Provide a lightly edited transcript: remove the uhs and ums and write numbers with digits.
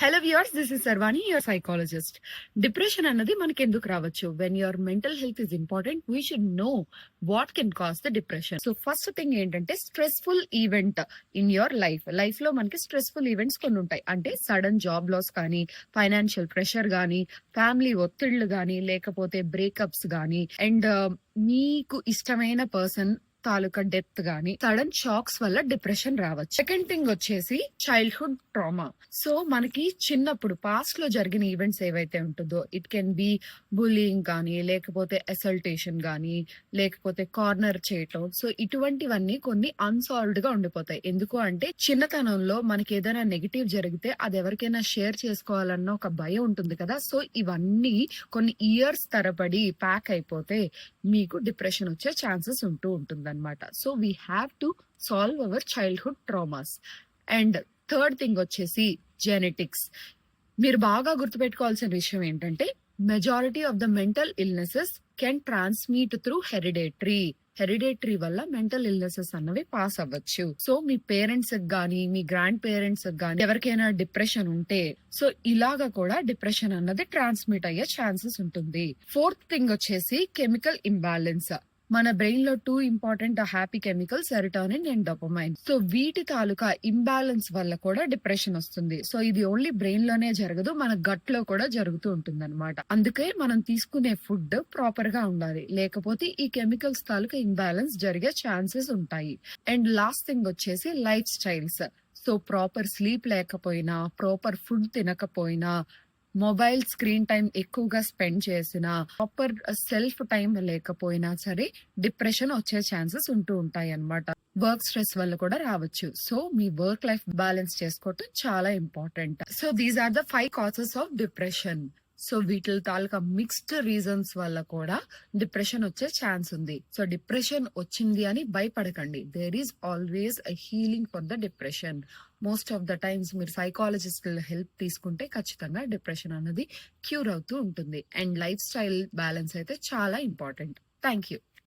Hello viewers, this is Sarvani, your psychologist. Depression అన్నది మనకి ఎందుకు రావచ్చు? When your mental health is important, we should know what can cause the depression. So first thing ఏంటంటే stressful event in your life లో మనకి stressful events కొన్ని ఉంటాయి. అంటే సడన్ జాబ్ లాస్ కానీ, ఫైనాన్షియల్ ప్రెషర్ కానీ, ఫ్యామిలీ ఒత్తిళ్లు కానీ, లేకపోతే బ్రేకప్స్ కానీ, అండ్ మీకు ఇష్టమైన పర్సన్ తాలూకా డెత్ గానీ, సడన్ షాక్స్ వల్ల డిప్రెషన్ రావచ్చు. సెకండ్ థింగ్ వచ్చేసి చైల్డ్హుడ్ ట్రామా. సో మనకి చిన్నప్పుడు పాస్ట్ లో జరిగిన ఈవెంట్స్ ఏవైతే ఉంటుందో, ఇట్ కెన్ బి బుల్లింగ్ కానీ, లేకపోతే అసల్టేషన్ కానీ, లేకపోతే కార్నర్ చేయటం. సో ఇటువంటివన్నీ కొన్ని అన్సాల్వ్డ్ గా ఉండిపోతాయి. ఎందుకు అంటే చిన్నతనంలో మనకి ఏదైనా నెగిటివ్ జరిగితే అది ఎవరికైనా షేర్ చేసుకోవాలన్న ఒక భయం ఉంటుంది కదా. సో ఇవన్నీ కొన్ని ఇయర్స్ తరబడి ప్యాక్ అయిపోతే మీకు డిప్రెషన్ వచ్చే ఛాన్సెస్ ఉంటూ ఉంటుందన్నమాట. So we have to solve our childhood traumas. And third thing వచ్చేసి జెనెటిక్స్. మీరు బాగా గుర్తుపెట్టుకోవాల్సిన విషయం ఏంటంటే majority of the mental illnesses can transmit through hereditary వల్ల మెంటల్ ఇల్నెసెస్ అన్నవి పాస్ అవ్వచ్చు. సో మీ పేరెంట్స్ గానీ, మీ గ్రాండ్ పేరెంట్స్ గానీ ఎవరికైనా డిప్రెషన్ ఉంటే, సో ఇలాగా కూడా డిప్రెషన్ అన్నది ట్రాన్స్మిట్ అయ్యే ఛాన్సెస్ ఉంటుంది. ఫోర్త్ థింగ్ వచ్చేసి కెమికల్ ఇంబ్యాలెన్స్. మన బ్రెయిన్ లో two important happy chemical serotonin and dopamine. So వీటి తాలూకా ఇంబ్యాలెన్స్ వల్ల కూడా డిప్రెషన్ వస్తుంది. సో ఇది ఓన్లీ బ్రెయిన్ లోనే జరగదు, మన గట్ లో కూడా జరుగుతూ ఉంటుంది అనమాట. అందుకే మనం తీసుకునే ఫుడ్ ప్రాపర్ గా ఉండాలి, లేకపోతే ఈ కెమికల్స్ తాలూకా ఇంబ్యాలెన్స్ జరిగే ఛాన్సెస్ ఉంటాయి. అండ్ లాస్ట్ థింగ్ వచ్చేసి life styles. So proper sleep లేకపోయినా, ప్రాపర్ ఫుడ్ తినకపోయినా, మొబైల్ స్క్రీన్ టైం ఎక్కువగా స్పెండ్ చేసిన, ప్రాపర్ సెల్ఫ్ టైం లేకపోయినా సరే డిప్రెషన్ వచ్చే ఛాన్సెస్ ఉంటూ ఉంటాయి అన్నమాట. వర్క్ స్ట్రెస్ వల్ల కూడా రావచ్చు. సో మీ వర్క్ లైఫ్ బ్యాలెన్స్ చేసుకోవటం చాలా important. So these are the 5 causes of depression. So వీటి తాలూకా మిక్స్డ్ రీజన్స్ వల్ల కూడా డిప్రెషన్ వచ్చే ఛాన్స్ ఉంది. సో డిప్రెషన్ వచ్చింది అని భయపడకండి. There is always a healing for the depression. Most of the times మీరు సైకాలజిస్ట్ హెల్ప్ తీసుకుంటే ఖచ్చితంగా డిప్రెషన్ అన్నది క్యూర్ అవుతూ ఉంటుంది. అండ్ లైఫ్ స్టైల్ బ్యాలెన్స్ అయితే చాలా ఇంపార్టెంట్. Thank you.